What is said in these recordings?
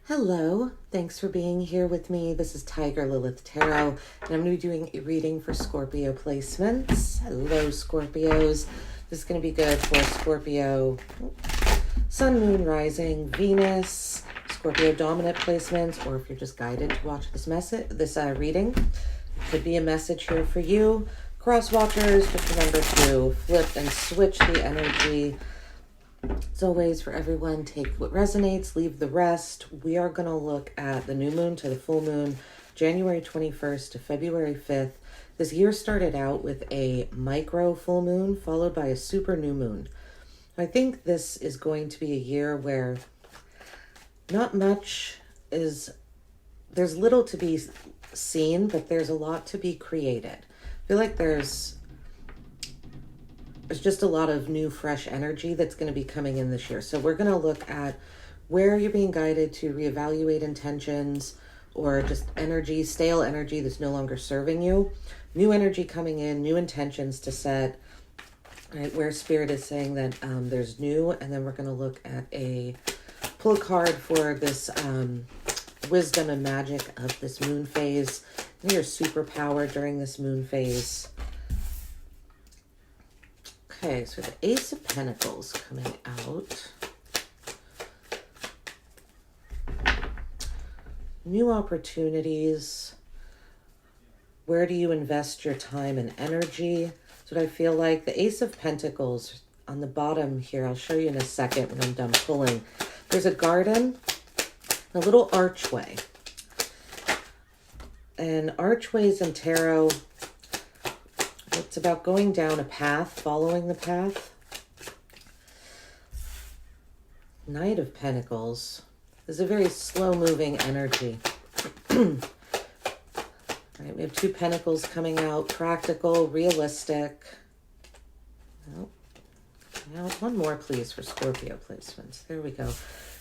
Hello, thanks for being here with me. This is Tiger Lilith Tarot, and I'm going to be doing a reading for Scorpio placements. Hello, Scorpios. This is going to be good for Scorpio, Sun, Moon, Rising, Venus, Scorpio dominant placements, or if you're just guided to watch this reading, could be a message here for you. Cross watchers, just remember to flip and switch the energy. As always, for everyone, take what resonates, leave the rest. We are going to look at the new moon to the full moon, January 21st to February 5th. This year started out with a micro full moon followed by a super new moon. I think this is going to be a year where not much is, there's little to be seen, but there's a lot to be created. I feel like there's just a lot of new, fresh energy that's going to be coming in this year. So we're going to look at where you're being guided to reevaluate intentions or just energy, stale energy that's no longer serving you. New energy coming in, new intentions to set, right? Where Spirit is saying that there's new. And then we're going to look at pull a card for this wisdom and magic of this moon phase. Your superpower during this moon phase. Okay, so the Ace of Pentacles coming out. New opportunities. Where do you invest your time and energy? That's what I feel like. The Ace of Pentacles on the bottom here, I'll show you in a second when I'm done pulling. There's a garden, a little archway. And archways in tarot, it's about going down a path, following the path. Knight of Pentacles is a very slow-moving energy. Right, we have two pentacles coming out, practical, realistic. Oh, now one more, please, for Scorpio placements. There we go.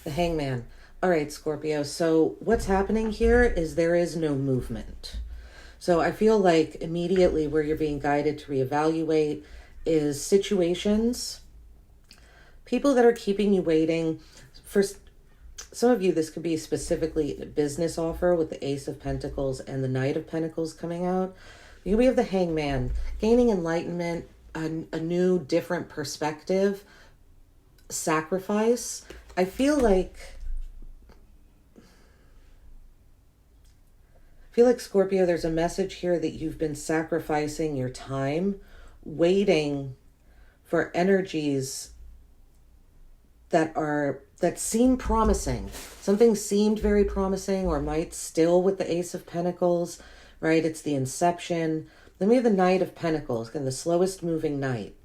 The Hangman. All right, Scorpio. So what's happening here is there is no movement. So I feel like immediately where you're being guided to reevaluate is situations, people that are keeping you waiting. For some of you, this could be specifically a business offer with the Ace of Pentacles and the Knight of Pentacles coming out. We have the Hangman, gaining enlightenment, a new, different perspective, sacrifice. I feel like Scorpio, there's a message here that you've been sacrificing your time, waiting for energies that seem promising. Something seemed very promising or might still with the Ace of Pentacles, right? It's the inception. Then we have the Knight of Pentacles, kind of the slowest moving knight.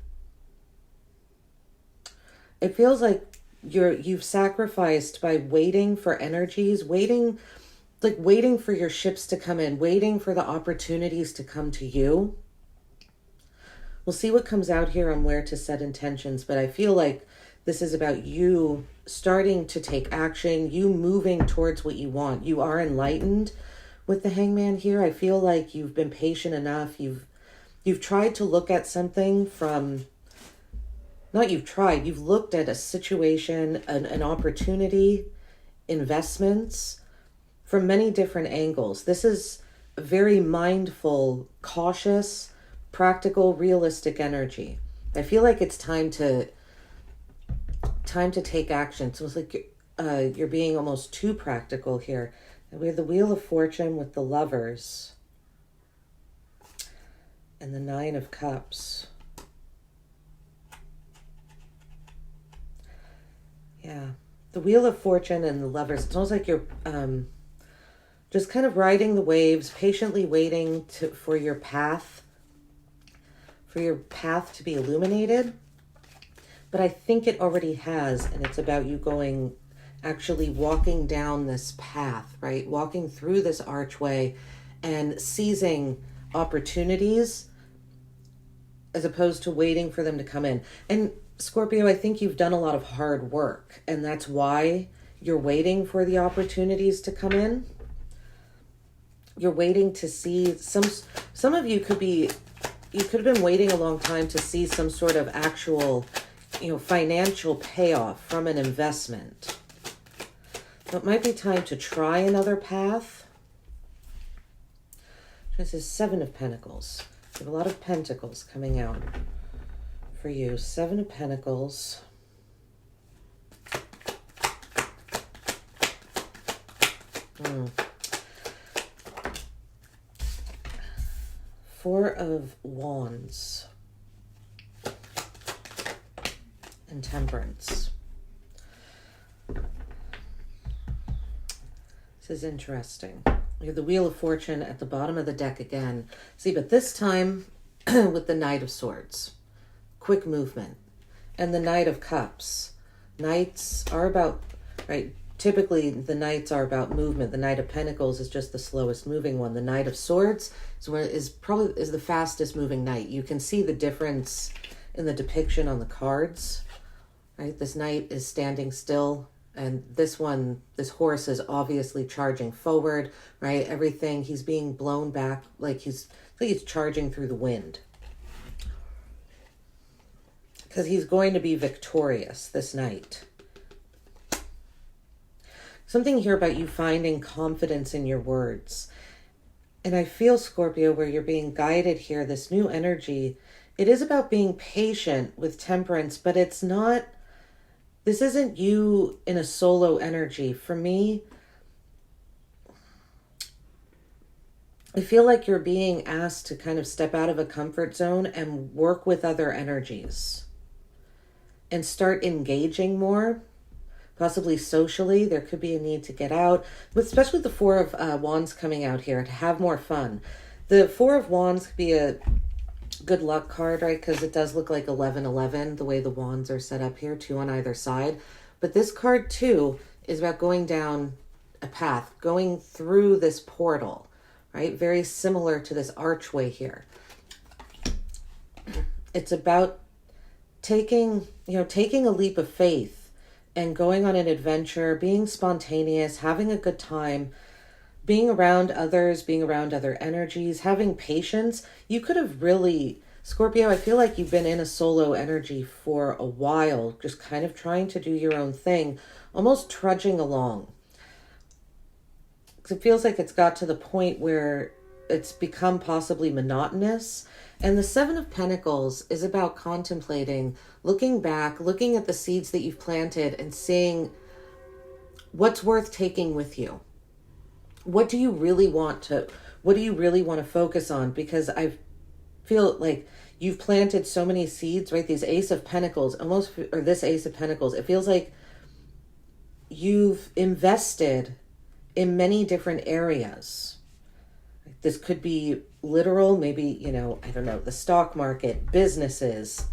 It feels like you've sacrificed by waiting for energies, waiting for your ships to come in, waiting for the opportunities to come to you. We'll see what comes out here on where to set intentions, but I feel like this is about you starting to take action, you moving towards what you want. You are enlightened with the Hangman here. I feel like you've been patient enough. You've tried to look at something from, you've looked at a situation, an opportunity, investments, from many different angles. This is a very mindful, cautious, practical, realistic energy. I feel like it's time to take action. So it's like you're being almost too practical here. And we have the Wheel of Fortune with the Lovers and the Nine of Cups. Yeah, the Wheel of Fortune and the Lovers. It's almost like you're just kind of riding the waves, patiently waiting for your path to be illuminated. But I think it already has, and it's about you actually walking down this path, right? Walking through this archway and seizing opportunities as opposed to waiting for them to come in. And Scorpio, I think you've done a lot of hard work, and that's why you're waiting for the opportunities to come in. You're waiting to see some of you could have been waiting a long time to see some sort of actual, financial payoff from an investment. It might be time to try another path. This is Seven of Pentacles. You have a lot of pentacles coming out for you. Seven of Pentacles. Four of Wands and Temperance. This is interesting. You have the Wheel of Fortune at the bottom of the deck again. See, but this time with the Knight of Swords. Quick movement. And the Knight of Cups. Knights are about, right, typically the Knights are about movement. The Knight of Pentacles is just the slowest moving one. The Knight of Swords is probably the fastest moving knight. You can see the difference in the depiction on the cards, right? This knight is standing still, and this horse is obviously charging forward, right? Everything, he's being blown back like he's charging through the wind. Because he's going to be victorious, this knight. Something here about you finding confidence in your words. And I feel, Scorpio, where you're being guided here, this new energy, it is about being patient with Temperance, but it's not, this isn't you in a solo energy. For me, I feel like you're being asked to kind of step out of a comfort zone and work with other energies and start engaging more. Possibly socially, there could be a need to get out, but especially the Four of Wands coming out here, to have more fun. The Four of Wands could be a good luck card, right? Because it does look like 11-11, the way the wands are set up here, two on either side. But this card, too, is about going down a path, going through this portal, right? Very similar to this archway here. It's about taking a leap of faith and going on an adventure, being spontaneous, having a good time, being around others, being around other energies, having patience. You could have really, Scorpio, I feel like you've been in a solo energy for a while, just kind of trying to do your own thing, almost trudging along. It feels like it's got to the point where it's become possibly monotonous. And the Seven of Pentacles is about contemplating, looking back, looking at the seeds that you've planted and seeing what's worth taking with you. What do you really want to focus on? Because I feel like you've planted so many seeds, right? These Ace of Pentacles, this Ace of Pentacles, it feels like you've invested in many different areas. This could be literal, maybe, I don't know, the stock market, businesses,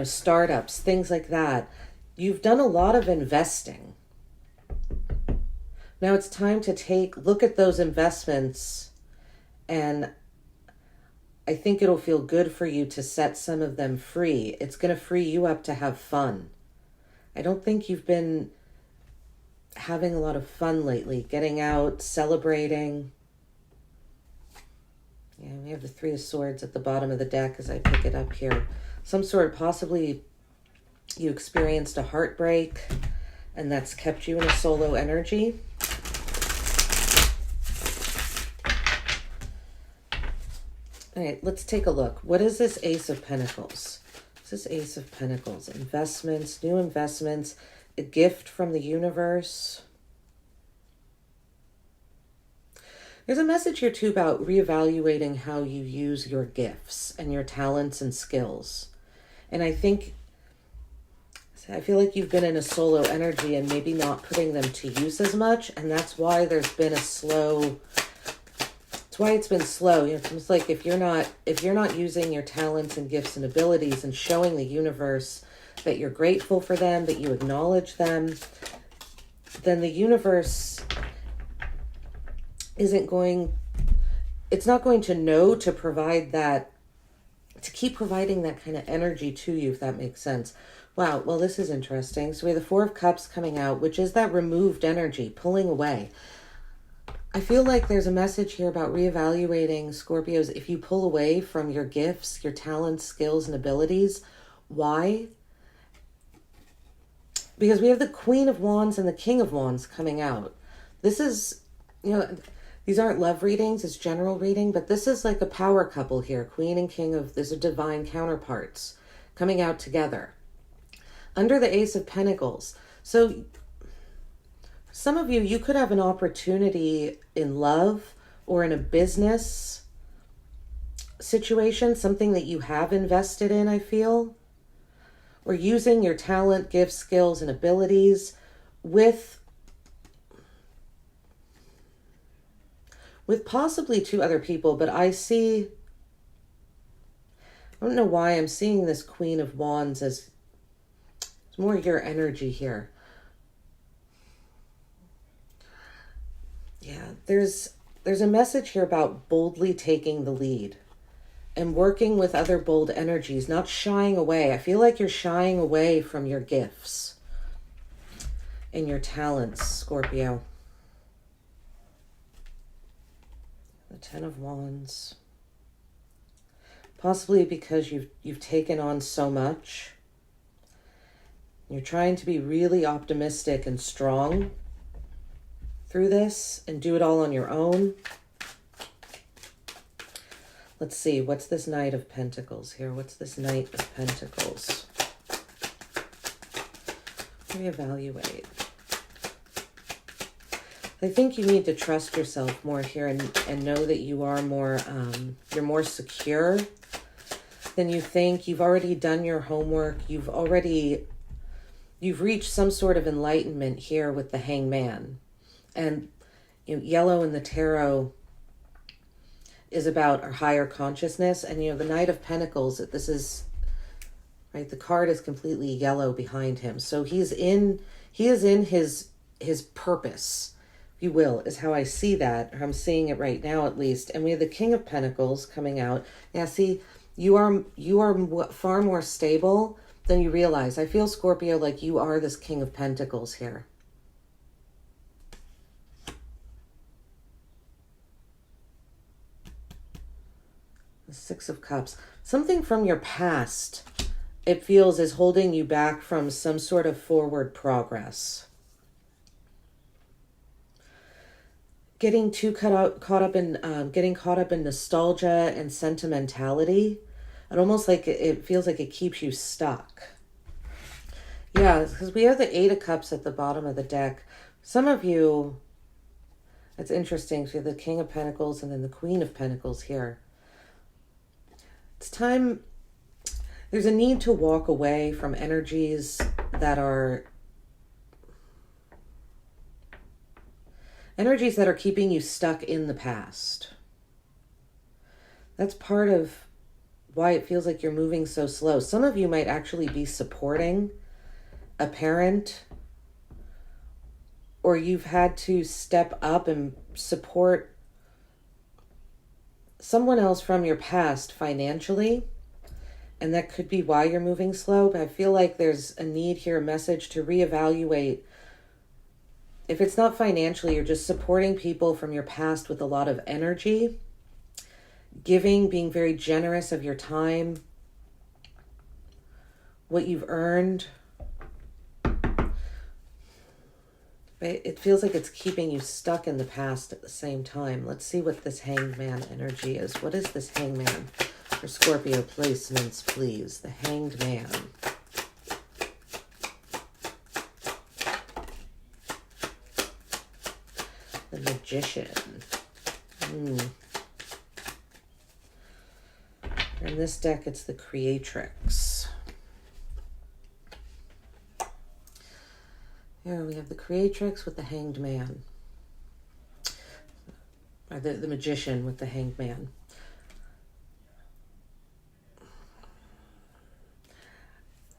startups, things like that. You've done a lot of investing. Now it's time to look at those investments, and I think it'll feel good for you to set some of them free. It's going to free you up to have fun. I don't think you've been having a lot of fun lately, getting out, celebrating. Yeah, we have the Three of Swords at the bottom of the deck as I pick it up here. Possibly you experienced a heartbreak, and that's kept you in a solo energy. All right, let's take a look. What is this Ace of Pentacles? What's this Ace of Pentacles? Investments, new investments, a gift from the universe. There's a message here too about reevaluating how you use your gifts and your talents and skills. And I feel like you've been in a solo energy and maybe not putting them to use as much. And that's why there's been it's why it's been slow. It's almost like if you're not using your talents and gifts and abilities and showing the universe that you're grateful for them, that you acknowledge them, then the universe it's not going to know to provide that, to keep providing that kind of energy to you, if that makes sense. Wow, well, this is interesting. So we have the Four of Cups coming out, which is that removed energy, pulling away. I feel like there's a message here about reevaluating, Scorpios, if you pull away from your gifts, your talents, skills, and abilities. Why? because we have the Queen of Wands and the King of Wands coming out. This is, these aren't love readings, it's general reading, but this is like a power couple here. Queen and King of, these are divine counterparts coming out together. Under the Ace of Pentacles. So some of you, you could have an opportunity in love or in a business situation, something that you have invested in, I feel, or using your talent, gifts, skills, and abilities with possibly two other people, but I don't know why I'm seeing this Queen of Wands as it's more your energy here. Yeah, there's a message here about boldly taking the lead and working with other bold energies, not shying away. I feel like you're shying away from your gifts and your talents, Scorpio. The Ten of Wands. Possibly because you've taken on so much. You're trying to be really optimistic and strong through this and do it all on your own. Let's see, what's this Knight of Pentacles here? What's this Knight of Pentacles? Reevaluate. I think you need to trust yourself more here and know that you are more, you're more secure than you think. You've already done your homework. You've reached some sort of enlightenment here with the Hangman. And yellow in the tarot is about our higher consciousness. And, the Knight of Pentacles, this is, right, the card is completely yellow behind him. So he is in his purpose, if you will, is how I see that, or I'm seeing it right now at least. And we have the King of Pentacles coming out. Yeah, see, you are far more stable than you realize. I feel, Scorpio, like you are this King of Pentacles here. Six of Cups. Something from your past, it feels, is holding you back from some sort of forward progress. Getting too caught up in nostalgia and sentimentality. It almost like it feels like it keeps you stuck. Yeah, because we have the Eight of Cups at the bottom of the deck. Some of you, it's interesting. So you have the King of Pentacles and then the Queen of Pentacles here. It's time, there's a need to walk away from energies that are keeping you stuck in the past. That's part of why it feels like you're moving so slow. Some of you might actually be supporting a parent, or you've had to step up and support someone else from your past financially, and that could be why you're moving slow. But I feel like there's a need here, a message to reevaluate. If it's not financially, you're just supporting people from your past with a lot of energy, giving, being very generous of your time, what you've earned. It feels like it's keeping you stuck in the past at the same time. Let's see what this Hanged Man energy is. What is this Hanged Man for Scorpio placements, please? The Hanged Man. The Magician. In this deck, it's the Creatrix. Here we have the Creatrix with the Hanged Man. Or the Magician with the Hanged Man.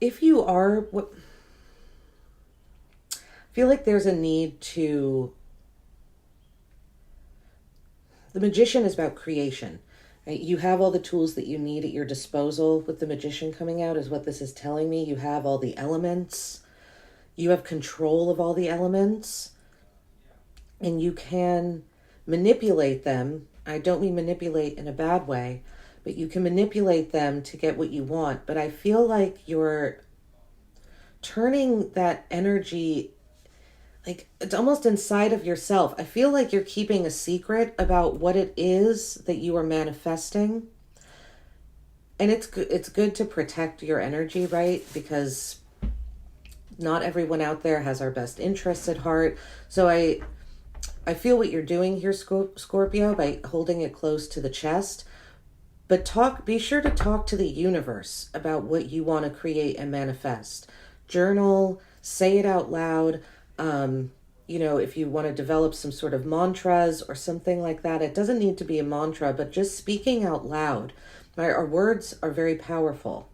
If you are, I feel like there's a need to, the Magician is about creation. Right? You have all the tools that you need at your disposal. With the Magician coming out is what this is telling me. You have all the elements. You have control of all the elements, and you can manipulate them. I don't mean manipulate in a bad way, but you can manipulate them to get what you want. But I feel like you're turning that energy, like it's almost inside of yourself. I feel like you're keeping a secret about what it is that you are manifesting. And it's good to protect your energy, right? Because not everyone out there has our best interests at heart. So I feel what you're doing here, Scorpio, by holding it close to the chest. But be sure to talk to the universe about what you want to create and manifest. Journal, say it out loud. If you want to develop some sort of mantras or something like that, it doesn't need to be a mantra, but just speaking out loud. Right? Our words are very powerful.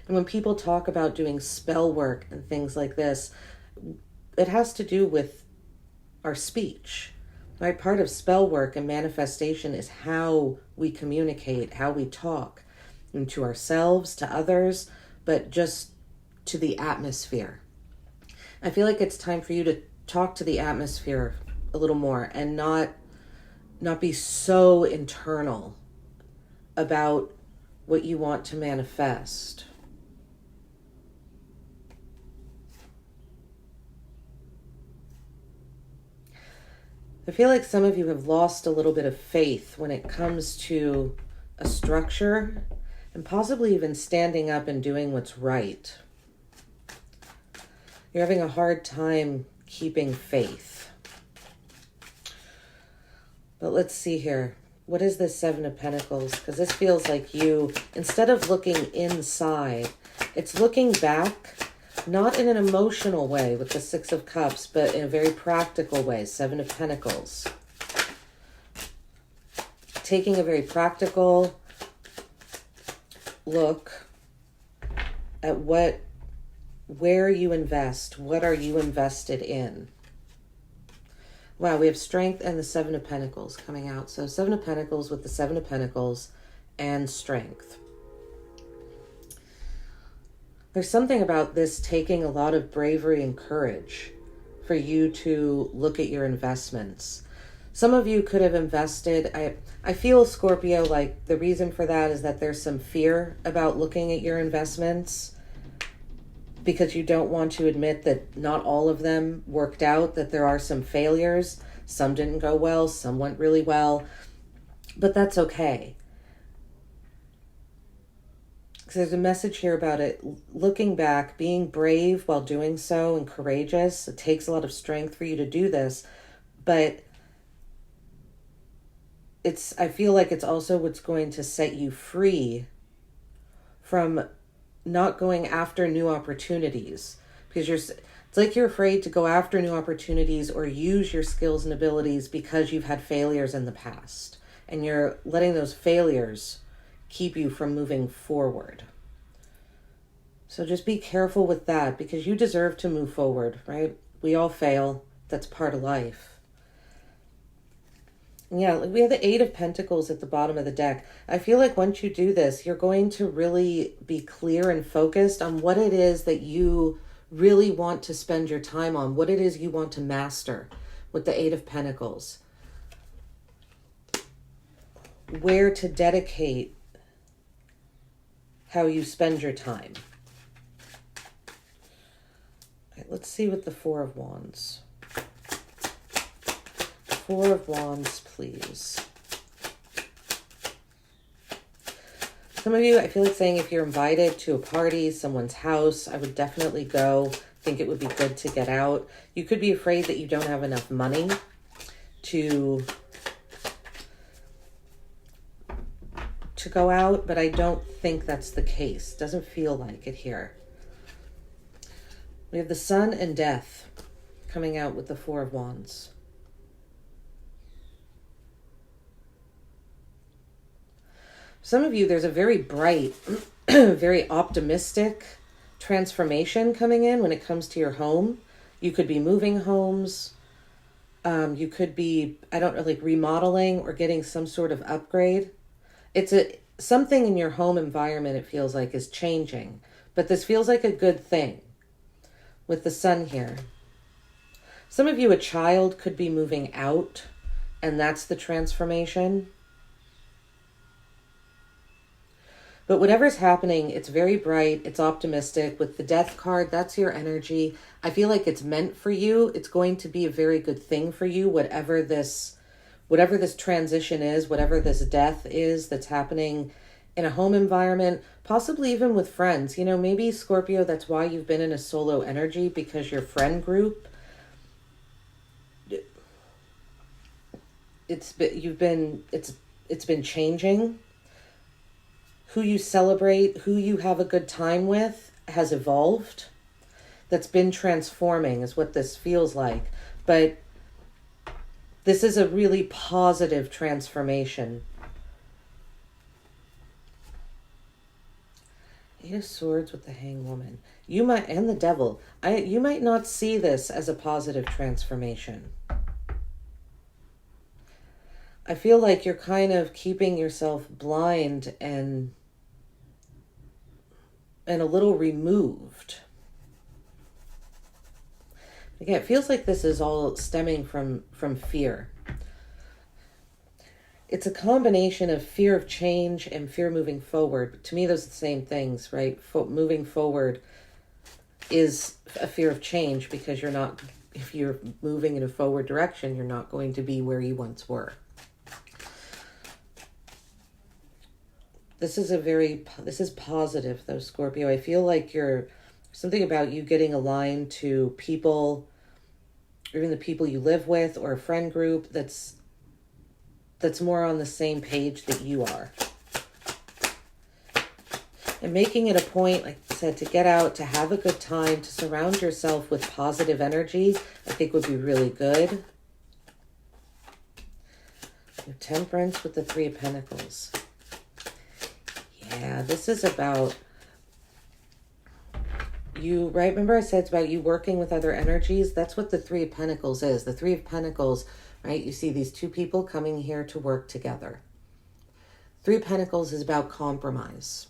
And when people talk about doing spell work and things like this, it has to do with our speech. Right? Part of spell work and manifestation is how we communicate, how we talk, and to ourselves, to others, but just to the atmosphere. I feel like it's time for you to talk to the atmosphere a little more and not be so internal about what you want to manifest. I feel like some of you have lost a little bit of faith when it comes to a structure and possibly even standing up and doing what's right. You're having a hard time keeping faith. But let's see here. What is this Seven of Pentacles? Because this feels like you, instead of looking inside, it's looking back, not in an emotional way with the Six of Cups, but in a very practical way. Seven of Pentacles. Taking a very practical look at where you invest. What are you invested in? Wow, we have Strength and the Seven of Pentacles coming out. So Seven of Pentacles with the Seven of Pentacles and Strength. There's something about this taking a lot of bravery and courage for you to look at your investments. Some of you could have invested. I feel, Scorpio, like the reason for that is that there's some fear about looking at your investments because you don't want to admit that not all of them worked out, that there are some failures. Some didn't go well, some went really well, but that's okay. Because there's a message here about it, looking back, being brave while doing so and courageous. It takes a lot of strength for you to do this, but I feel like it's also what's going to set you free from not going after new opportunities, because it's like you're afraid to go after new opportunities or use your skills and abilities because you've had failures in the past, and you're letting those failures keep you from moving forward. So just be careful with that, because you deserve to move forward, right? We all fail. That's part of life. Yeah, we have the Eight of Pentacles at the bottom of the deck. I feel like once you do this, you're going to really be clear and focused on what it is that you really want to spend your time on, what it is you want to master with the Eight of Pentacles. Where to dedicate how you spend your time. Okay, let's see what the Four of Wands. Four of Wands, please. Some of you, I feel like saying if you're invited to a party, someone's house, I would definitely go. I think it would be good to get out. You could be afraid that you don't have enough money to go out, but I don't think that's the case. Doesn't feel like it here. We have the Sun and Death coming out with the Four of Wands. Some of you, there's a very bright, very optimistic transformation coming in when it comes to your home. You could be moving homes. You could be, remodeling or getting some sort of upgrade. It's something in your home environment, it feels like, is changing. But this feels like a good thing with the Sun here. Some of you, a child could be moving out, and that's the transformation. But whatever's happening, it's very bright. It's optimistic. With the Death card, that's your energy. I feel like it's meant for you. It's going to be a very good thing for you, whatever this transition is, whatever this death is that's happening in a home environment, possibly even with friends. You know, maybe Scorpio, that's why you've been in a solo energy, because your friend group, it's been changing. Who you celebrate, who you have a good time with has evolved. That's been transforming is what this feels like. But this is a really positive transformation. Eight of Swords with the Hanged Woman. You might, and the Devil. You might not see this as a positive transformation. I feel like you're kind of keeping yourself blind and a little removed. Again, it feels like this is all stemming from fear. It's a combination of fear of change and fear moving forward. But to me, those are the same things, right? Moving forward is a fear of change, because if you're moving in a forward direction, you're not going to be where you once were. This is positive though, Scorpio. I feel like something about you getting aligned to people, or even the people you live with, or a friend group that's more on the same page that you are. And making it a point, like I said, to get out, to have a good time, to surround yourself with positive energy, I think would be really good. Your Temperance with the Three of Pentacles. Yeah, this is about you, right? Remember I said it's about you working with other energies? That's what the Three of Pentacles is. The Three of Pentacles, right? You see these two people coming here to work together. Three of Pentacles is about compromise.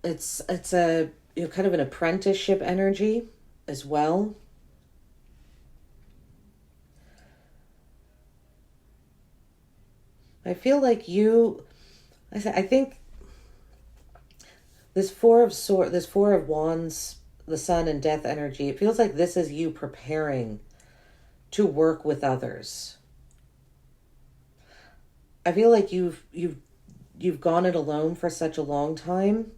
It's a kind of an apprenticeship energy as well. I feel like I think this Four of Wands, the Sun and Death energy, it feels like this is you preparing to work with others. I feel like you've gone it alone for such a long time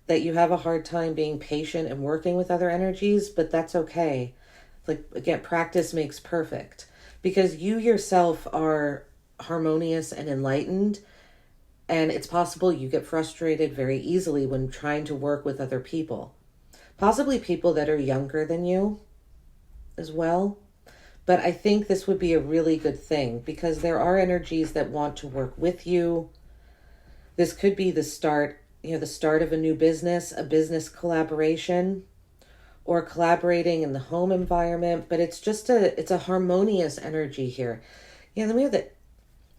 that you have a hard time being patient and working with other energies, but that's okay. Like, again, practice makes perfect, because you yourself are harmonious and enlightened, and it's possible you get frustrated very easily when trying to work with other people, possibly people that are younger than you as well. But I think this would be a really good thing, because there are energies that want to work with you. This could be the start of a new business, a business collaboration, or collaborating in the home environment, but it's a harmonious energy here. Yeah, then we have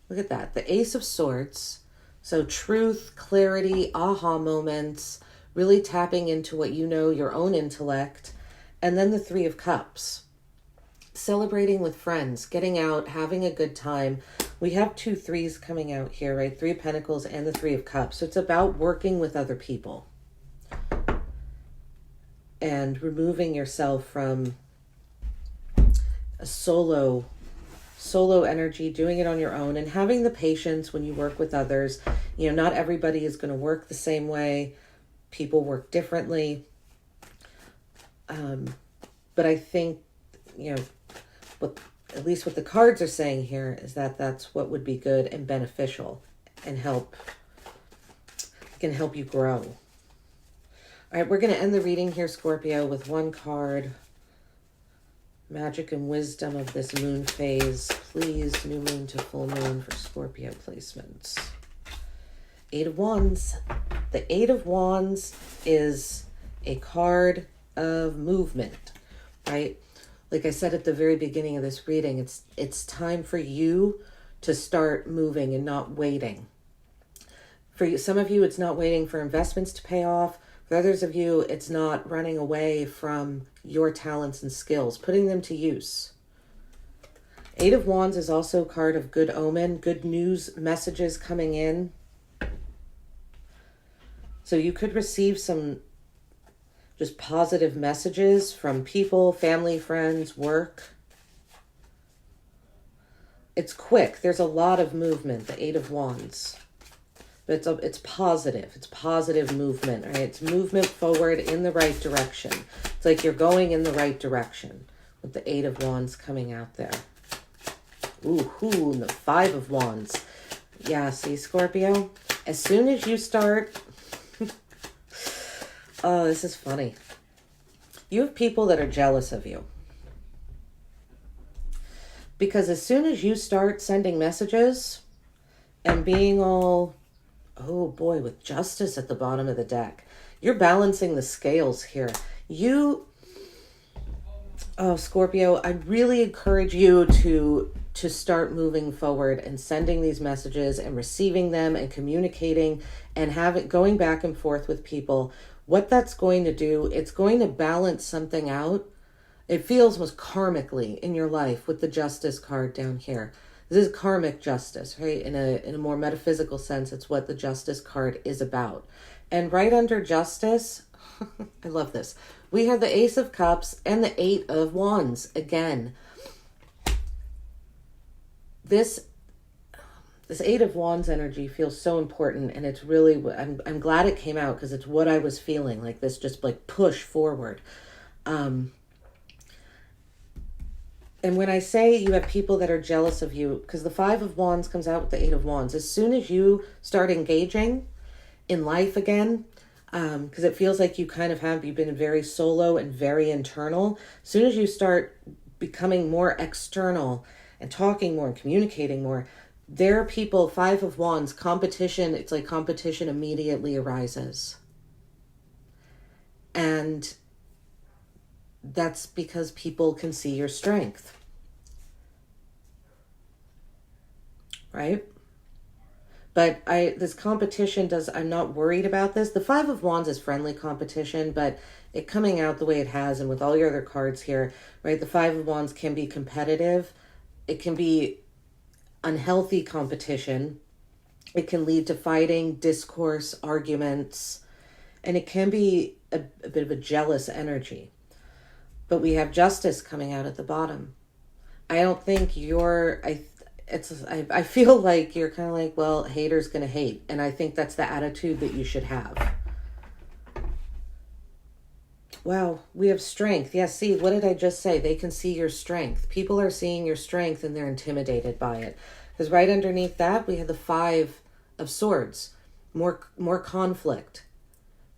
look at that, the Ace of Swords. So truth, clarity, aha moments, really tapping into what you know, your own intellect. And then the Three of Cups. Celebrating with friends, getting out, having a good time. We have 2 threes coming out here, right? Three of Pentacles and the Three of Cups. So it's about working with other people and removing yourself from a solo energy, doing it on your own, and having the patience when you work with others. Not everybody is going to work the same way. People work differently. But I think, at least what the cards are saying here is that that's what would be good and beneficial and can help you grow. All right, we're going to end the reading here, Scorpio, with one card. Magic and wisdom of this moon phase. Please, new moon to full moon for Scorpio placements. Eight of Wands. The Eight of Wands is a card of movement, right? Like I said at the very beginning of this reading, it's time for you to start moving and not waiting. For some of you, it's not waiting for investments to pay off. For others of you, it's not running away from your talents and skills, putting them to use. Eight of Wands is also a card of good omen, good news, messages coming in. So you could receive some just positive messages from people, family, friends, work. It's quick. There's a lot of movement, the Eight of Wands. But it's positive. It's positive movement, right? It's movement forward in the right direction. It's like you're going in the right direction with the Eight of Wands coming out there. Ooh, and the Five of Wands. Yeah, see, Scorpio? As soon as you start... Oh, this is funny. You have people that are jealous of you. Because as soon as you start sending messages and being all, oh boy, with Justice at the bottom of the deck, you're balancing the scales here. Scorpio, I really encourage you to start moving forward and sending these messages and receiving them and communicating and going back and forth with people. What that's going to do, it's going to balance something out. It feels most karmically in your life with the Justice card down here. This is karmic justice, right? In a more metaphysical sense, it's what the Justice card is about. And right under Justice, I love this. We have the Ace of Cups and the Eight of Wands again. This Eight of Wands energy feels so important, and it's really, I'm glad it came out because it's what I was feeling, like this just like push forward. And when I say you have people that are jealous of you, because the Five of Wands comes out with the Eight of Wands, as soon as you start engaging in life again, because it feels like you've been very solo and very internal. As soon as you start becoming more external and talking more and communicating more, there are people, Five of Wands, competition, it's like competition immediately arises. And that's because people can see your strength. Right? But this competition I'm not worried about this. The Five of Wands is friendly competition, but it coming out the way it has and with all your other cards here, right? The Five of Wands can be competitive. It can be unhealthy competition. It can lead to fighting, discourse, arguments, and it can be a bit of a jealous energy. But we have Justice coming out at the bottom. I don't think I feel like you're kind of like, well, haters gonna hate. And I think that's the attitude that you should have. Wow, we have strength. Yeah, see, what did I just say? They can see your strength. People are seeing your strength and they're intimidated by it. Because right underneath that, we have the Five of Swords. More conflict.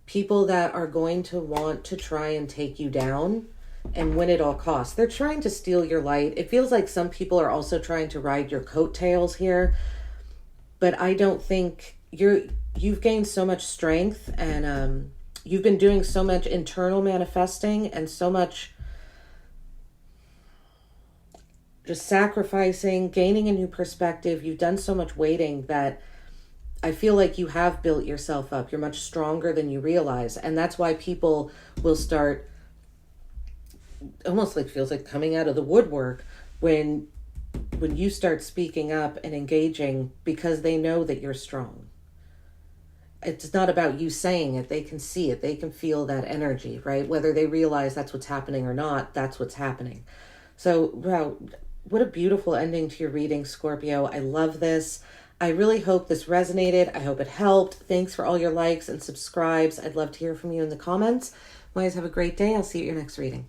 People that are going to want to try and take you down and win at all costs. They're trying to steal your light. It feels like some people are also trying to ride your coattails here. But I don't think you've gained so much strength, and you've been doing so much internal manifesting and so much just sacrificing, gaining a new perspective. You've done so much waiting that I feel like you have built yourself up. You're much stronger than you realize. And that's why people will start almost like feels like coming out of the woodwork when you start speaking up and engaging, because they know that you're strong. It's not about you saying it. They can see it. They can feel that energy, right? Whether they realize that's what's happening or not, that's what's happening. So, wow, what a beautiful ending to your reading, Scorpio. I love this. I really hope this resonated. I hope it helped. Thanks for all your likes and subscribes. I'd love to hear from you in the comments. You guys have a great day. I'll see you at your next reading.